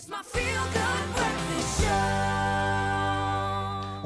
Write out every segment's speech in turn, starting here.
my feel-good breakfast show.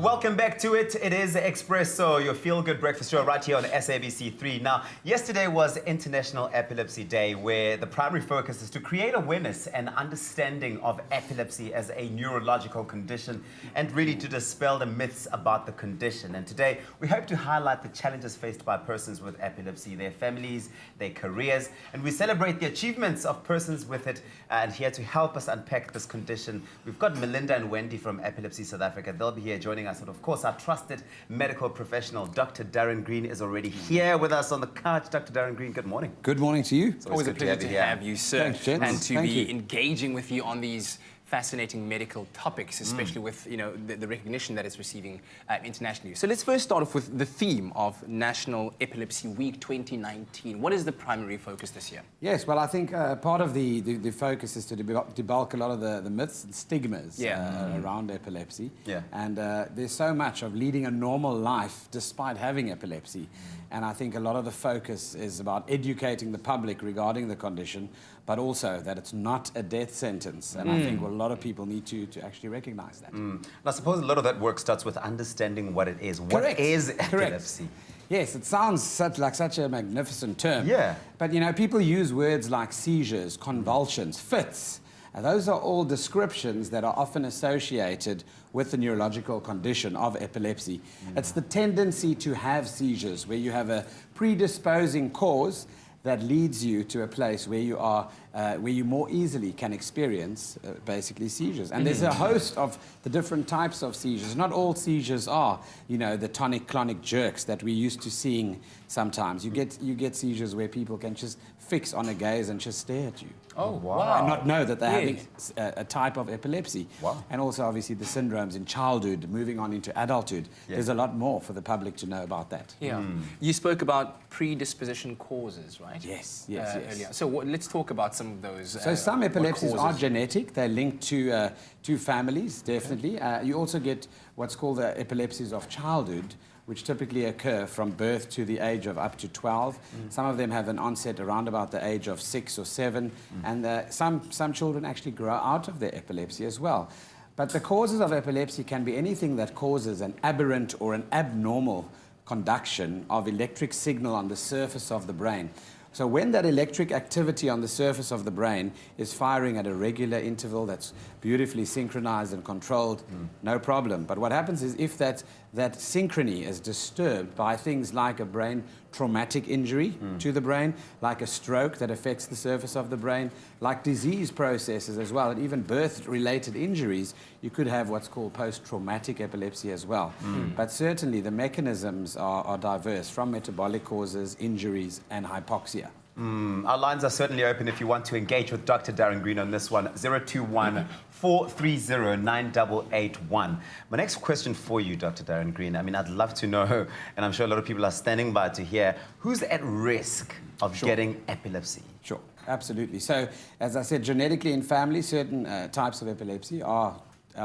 Welcome back to it. It is Expresso, your feel-good breakfast show right here on SABC 3. Now, yesterday was International Epilepsy Day, where the primary focus is to create awareness and understanding of epilepsy as a neurological condition and really to dispel the myths about the condition. And today, we hope to highlight the challenges faced by persons with epilepsy, their families, their careers, and we celebrate the achievements of persons with it. And here to help us unpack this condition, we've got Melinda and Wendy from Epilepsy South Africa. They'll be here joining us. And of course, our trusted medical professional, Dr. Darren Green, is already here with us on the couch. Dr. Darren Green, good morning. Good morning to you. It's always a pleasure to have you, sir. Thanks, gents. And to Thank be you. engaging with you on these fascinating medical topics, especially with the recognition that it's receiving internationally. So let's first start off with the theme of National Epilepsy Week 2019. What is the primary focus this year? Yes, well, I think part of the focus is to debulk a lot of the myths and stigmas around epilepsy. Yeah. And there's so much of leading a normal life despite having epilepsy. And I think a lot of the focus is about educating the public regarding the condition, but also that it's not a death sentence. And I think a lot of people need to actually recognize that. And I suppose a lot of that work starts with understanding what it is. What is epilepsy? Yes, it sounds like such a magnificent term. Yeah. But, you know, people use words like seizures, convulsions, fits. And those are all descriptions that are often associated with the neurological condition of epilepsy. It's the tendency to have seizures where you have a predisposing cause that leads you to a place where you are, where you more easily can experience basically seizures. And there's a host of the different types of seizures. Not all seizures are, you know, the tonic-clonic jerks that we're used to seeing sometimes. You get seizures where people can just fix on a gaze and just stare at you. Oh, wow. And not know that they're having a type of epilepsy. Wow. And also, obviously, the syndromes in childhood, moving on into adulthood. Yeah. There's a lot more for the public to know about that. Yeah. You spoke about predisposition causes, right? Yes, yes, yes. Earlier. So let's talk about some of those. So some epilepsies what are causes. genetic. They're linked to families, definitely. You also get what's called the epilepsies of childhood, which typically occur from birth to the age of up to 12. Some of them have an onset around about the age of 6 or 7, and some children actually grow out of their epilepsy as well. But the causes of epilepsy can be anything that causes an aberrant or an abnormal conduction of electric signal on the surface of the brain. So when that electric activity on the surface of the brain is firing at a regular interval that's beautifully synchronized and controlled, no problem. But what happens is if that synchrony is disturbed by things like a brain traumatic injury to the brain, like a stroke that affects the surface of the brain, like disease processes as well, and even birth-related injuries, you could have what's called post-traumatic epilepsy as well. But certainly the mechanisms are diverse, from metabolic causes, injuries, and hypoxia. Our lines are certainly open if you want to engage with Dr. Darren Green on this one. 021-430-9881. My next question for you, Dr. Darren Green, I mean, I'd love to know, and I'm sure a lot of people are standing by to hear, who's at risk of getting epilepsy? Sure, absolutely. So, as I said, genetically in families, certain types of epilepsy are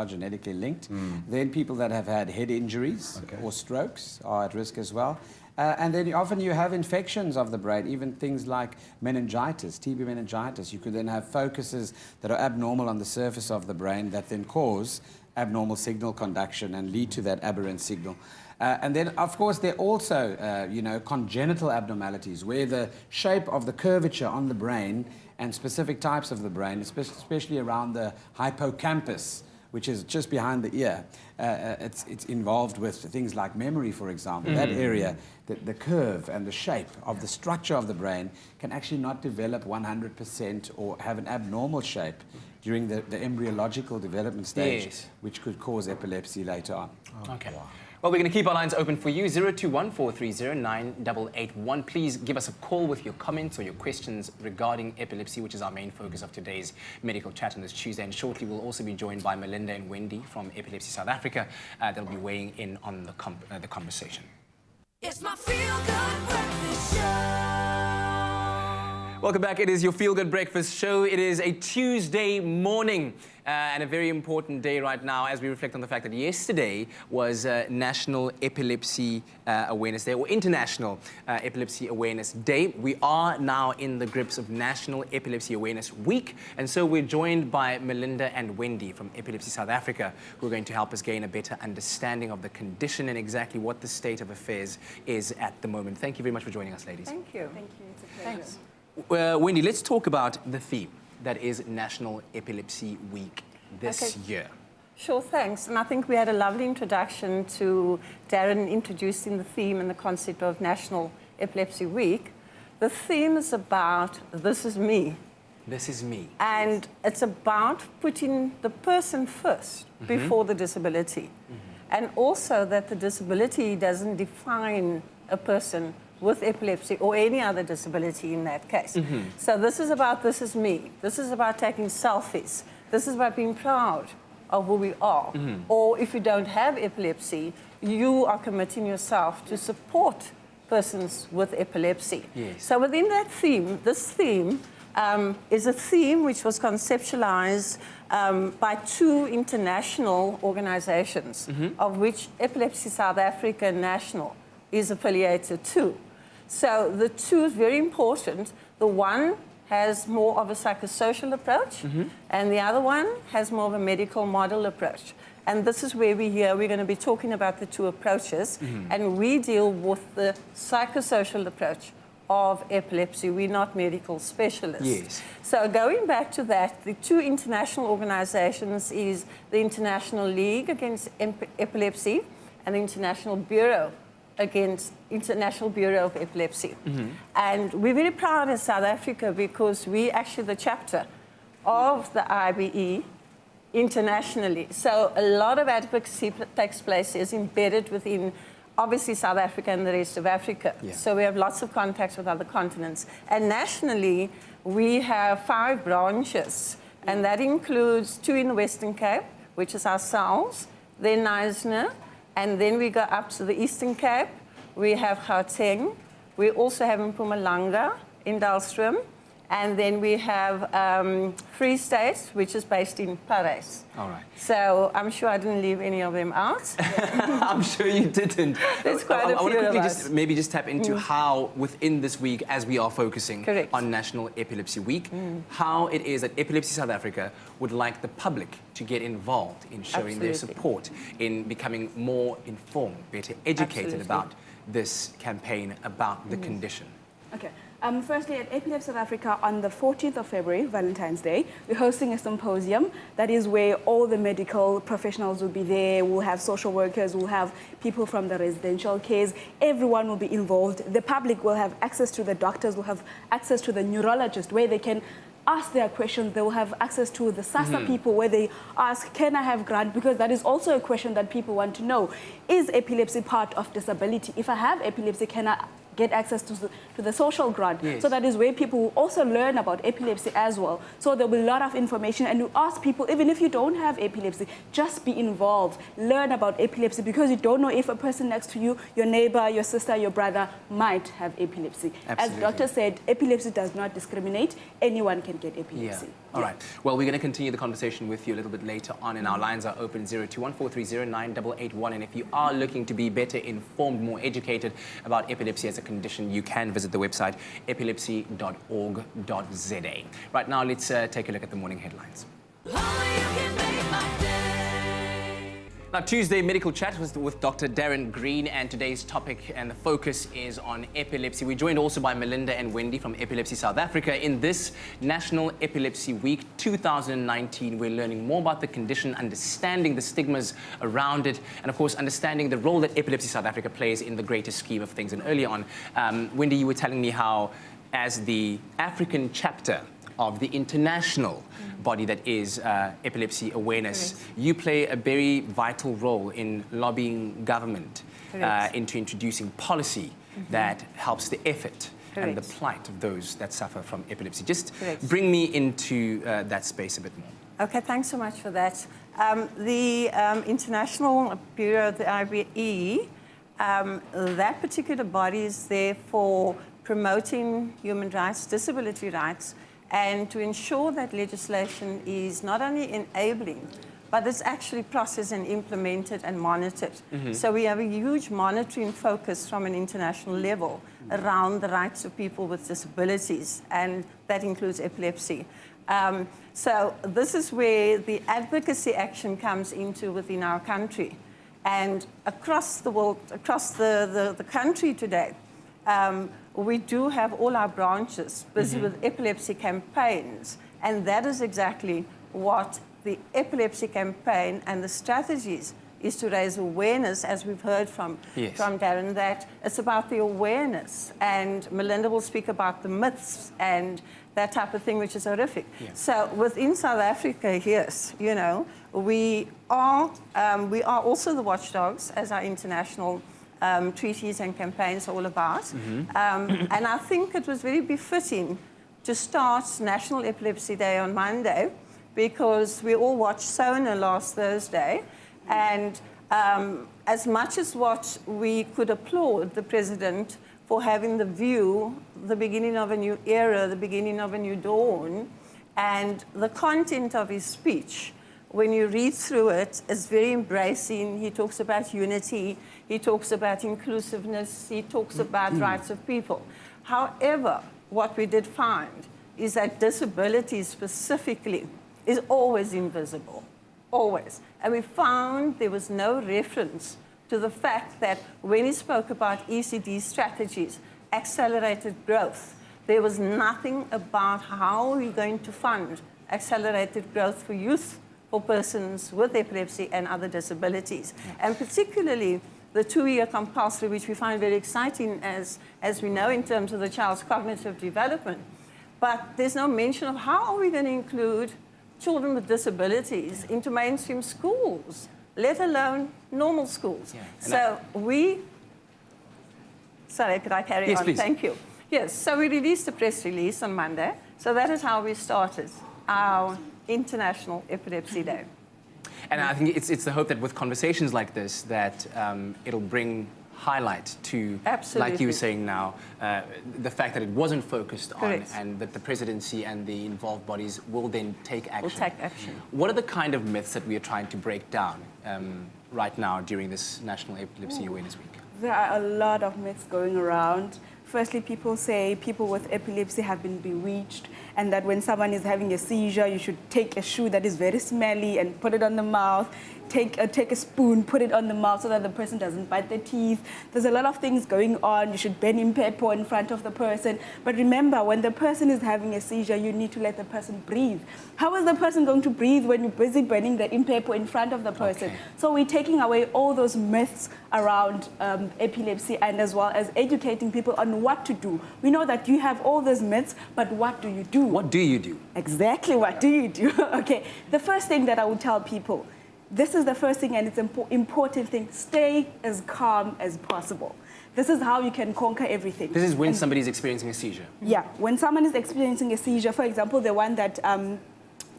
genetically linked. Then people that have had head injuries or strokes are at risk as well. And then often you have infections of the brain, even things like meningitis, TB meningitis. You could then have focuses that are abnormal on the surface of the brain that then cause abnormal signal conduction and lead to that aberrant signal. And then, of course, there are also, congenital abnormalities where the shape of the curvature on the brain and specific types of the brain, especially around the hippocampus, which is just behind the ear. It's involved with things like memory, for example. That area, the curve and the shape of the structure of the brain can actually not develop 100% or have an abnormal shape during the embryological development stage, which could cause epilepsy later on. Okay. Wow. Well, we're going to keep our lines open for you. 021-430-9881. Please give us a call with your comments or your questions regarding epilepsy, which is our main focus of today's medical chat on this Tuesday. And shortly, we'll also be joined by Melinda and Wendy from Epilepsy South Africa. They'll be weighing in on the conversation. It's my feel-good breakfast show. Welcome back. It is your Feel Good Breakfast show. It is a Tuesday morning and a very important day right now as we reflect on the fact that yesterday was National Epilepsy Awareness Day, or International Epilepsy Awareness Day. We are now in the grips of National Epilepsy Awareness Week, and so we're joined by Melinda and Wendy from Epilepsy South Africa, who are going to help us gain a better understanding of the condition and exactly what the state of affairs is at the moment. Thank you very much for joining us, ladies. Thank you. Thank you. It's a pleasure. Thanks. Wendy, let's talk about the theme that is National Epilepsy Week this year. Sure, thanks. And I think we had a lovely introduction to Darren introducing the theme and the concept of National Epilepsy Week. The theme is about this is me. This is me. And it's about putting the person first before the disability. And also that the disability doesn't define a person with epilepsy or any other disability in that case. So this is about this is me. This is about taking selfies. This is about being proud of who we are. Or if you don't have epilepsy, you are committing yourself to support persons with epilepsy. Yes. So within that theme, this theme is a theme which was conceptualized by two international organizations, of which Epilepsy South Africa National is affiliated to. So the two is very important. The one has more of a psychosocial approach, and the other one has more of a medical model approach. And this is where we're going to be talking about the two approaches, and we deal with the psychosocial approach of epilepsy. We're not medical specialists. Yes. So going back to that, the two international organizations is the International League Against Epilepsy and the International Bureau of Epilepsy. And we're very proud in South Africa because we actually the chapter of the IBE internationally. So a lot of advocacy takes place is embedded within obviously South Africa and the rest of Africa. Yeah. So we have lots of contacts with other continents. And nationally, we have 5 branches, and that includes 2 in the Western Cape, which is ourselves, then Knysna, and then we go up to the Eastern Cape. We have Gauteng. We also have Mpumalanga in Dalstroom. And then we have Free State, which is based in Paris. All right. So I'm sure I didn't leave any of them out. I'm sure you didn't. There's quite a I want few to of quickly us. maybe just tap into how within this week, as we are focusing Correct. on National Epilepsy Week, how it is that Epilepsy South Africa would like the public to get involved in showing their Absolutely. support in becoming more informed, better educated Absolutely. about this campaign, about the condition. Okay. Firstly, at Epilepsy South Africa, on the 14th of February, Valentine's Day, we're hosting a symposium. That is where all the medical professionals will be there. We'll have social workers, we'll have people from the residential cares. Everyone will be involved. The public will have access to the doctors, will have access to the neurologist, where they can ask their questions. They will have access to the SASSA people, where they ask, can I have grant? Because that is also a question that people want to know. Is epilepsy part of disability? If I have epilepsy, can I get access to the social grant? Yes. So that is where people will also learn about epilepsy as well. So there will be a lot of information, and you ask people, even if you don't have epilepsy, just be involved, learn about epilepsy, because you don't know if a person next to you, your neighbor, your sister, your brother, might have epilepsy. Absolutely. As the doctor said, epilepsy does not discriminate. Anyone can get epilepsy. Yeah. All right. Well, we're going to continue the conversation with you a little bit later on, and our lines are open 0214309881. And if you are looking to be better informed, more educated about epilepsy as a condition, you can visit the website epilepsy.org.za. Right now, let's take a look at the morning headlines. Only you can make my day. Now, Tuesday Medical Chat was with Dr. Darren Green, and today's topic and the focus is on epilepsy. We're joined also by Melinda and Wendy from Epilepsy South Africa. In this National Epilepsy Week 2019, we're learning more about the condition, understanding the stigmas around it, and of course, understanding the role that Epilepsy South Africa plays in the greater scheme of things. And earlier on, Wendy, you were telling me how, as the African chapter of the international body that is epilepsy awareness, you play a very vital role in lobbying government into introducing policy that helps the effort and the plight of those that suffer from epilepsy. Just bring me into that space a bit more. Okay, thanks so much for that. The International Bureau of the IBE, that particular body is there for promoting human rights, disability rights, and to ensure that legislation is not only enabling, but it's actually processed and implemented and monitored. So we have a huge monitoring focus from an international level around the rights of people with disabilities, and that includes epilepsy. So this is where the advocacy action comes into within our country. And across the world, across the country today, we do have all our branches busy with epilepsy campaigns, and that is exactly what the epilepsy campaign and the strategies is to raise awareness, as we've heard from Darren, that it's about the awareness. And Melinda will speak about the myths and that type of thing, which is horrific. So within South Africa, yes, you know, we are also the watchdogs, as our international treaties and campaigns are all about. And I think it was very befitting to start National Epilepsy Day on Monday, because we all watched Sona last Thursday. And as much as what we could applaud the president for having the view, the beginning of a new era, the beginning of a new dawn, and the content of his speech, when you read through it, is very embracing. He talks about unity, he talks about inclusiveness, he talks about rights of people. However, what we did find is that disability specifically is always invisible, always. And we found there was no reference to the fact that when he spoke about ECD strategies, accelerated growth, there was nothing about how we're going to fund accelerated growth for youth, for persons with epilepsy and other disabilities. And particularly the 2-year compulsory, which we find very exciting as we know in terms of the child's cognitive development. But there's no mention of how are we going to include children with disabilities into mainstream schools, let alone normal schools. So sorry, could I carry on? Please. Thank you. Yes, so we released a press release on Monday. So that is how we started our International Epilepsy Day. And I think it's the hope that with conversations like this, that it'll bring highlight to, like you were saying now, the fact that it wasn't focused on, and that the presidency and the involved bodies will then take action. Will take action. What are the kind of myths that we are trying to break down right now during this National Epilepsy Awareness Week? There are a lot of myths going around. Firstly, people say people with epilepsy have been bewitched, and that when someone is having a seizure, you should take a shoe that is very smelly and put it on the mouth. Take a spoon, put it on the mouth so that the person doesn't bite their teeth. There's a lot of things going on. You should bend in pepper in front of the person. But remember, when the person is having a seizure, you need to let the person breathe. How is the person going to breathe when you're busy burning the impepo in front of the person? So we're taking away all those myths around epilepsy, and as well as educating people on what to do. We know that you have all those myths, but what do you do? What do you do? Exactly, what do you do? Okay, the first thing that I would tell people, this is the first thing, and it's an important thing. Stay as calm as possible. This is how you can conquer everything. This is when somebody's experiencing a seizure. Yeah, when someone is experiencing a seizure, for example, the one that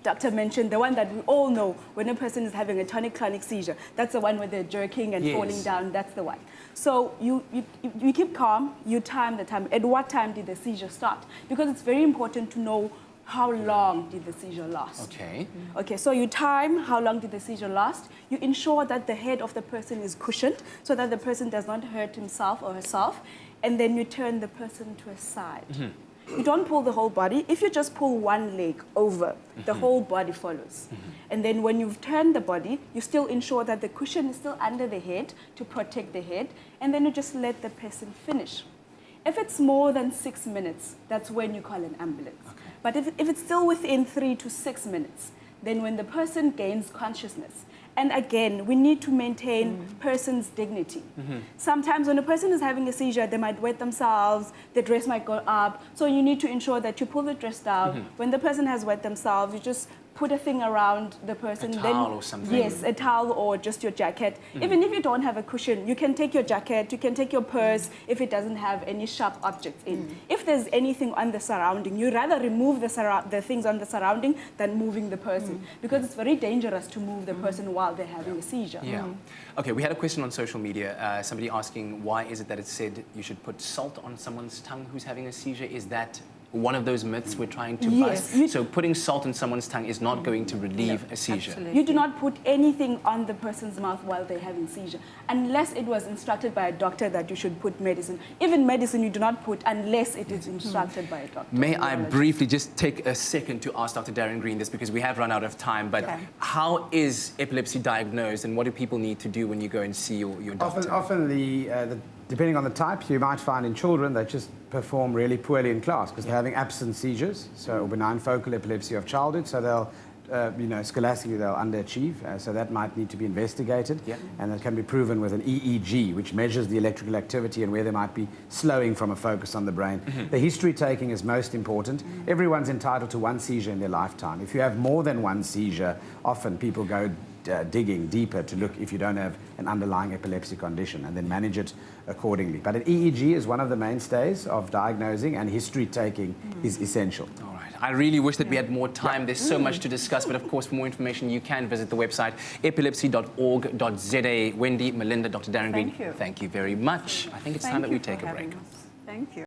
Doctor mentioned, the one that we all know, when a person is having a tonic-clonic seizure, that's the one where they're jerking and falling down, that's the one. So you keep calm, you time the time. At what time did the seizure start? Because it's very important to know how long did the seizure last. Okay, so you time how long did the seizure last. You ensure that the head of the person is cushioned so that the person does not hurt himself or herself, and then you turn the person to a side. You don't pull the whole body. If you just pull one leg over, the whole body follows. And then when you've turned the body, you still ensure that the cushion is still under the head to protect the head, and then you just let the person finish. If it's more than 6 minutes, that's when you call an ambulance. But if it's still within 3 to 6 minutes, then when the person gains consciousness, and again, we need to maintain person's dignity. Sometimes when a person is having a seizure, they might wet themselves, the dress might go up, so you need to ensure that you pull the dress down. When the person has wet themselves, you just put a thing around the person. A towel or something. Yes, a towel or just your jacket. Even if you don't have a cushion, you can take your jacket, you can take your purse if it doesn't have any sharp objects in. If there's anything on the surrounding, you rather remove the things on the surrounding than moving the person, because it's very dangerous to move the person while they're having a seizure. Yeah. Okay, we had a question on social media, somebody asking why is it that it said you should put salt on someone's tongue who's having a seizure? Is that one of those myths we're trying to Yes, bust? So putting salt on someone's tongue is not going to relieve a seizure. Absolutely. You do not put anything on the person's mouth while they're having seizure, unless it was instructed by a doctor that you should put medicine. Even medicine you do not put unless it is instructed by a doctor. May I briefly just take a second to ask Dr. Darren Green this, because we have run out of time, but how is epilepsy diagnosed and what do people need to do when you go and see your doctor? Often depending on the type, you might find in children that just perform really poorly in class because they're having absent seizures, or benign focal epilepsy of childhood, so they'll, scholastically they'll underachieve, so that might need to be investigated, and that can be proven with an EEG, which measures the electrical activity and where there might be slowing from a focus on the brain. The history taking is most important. Everyone's entitled to one seizure in their lifetime. If you have more than one seizure, often people go digging deeper to look if you don't have an underlying epilepsy condition and then manage it accordingly. But an EEG is one of the mainstays of diagnosing, and history taking is essential. All right. I really wish that we had more time. There's so much to discuss, but of course, for more information, you can visit the website epilepsy.org.za. Wendy, Melinda, Dr. Darren Green, Thank you. thank you very much. I think it's time that we take a break. Thank you.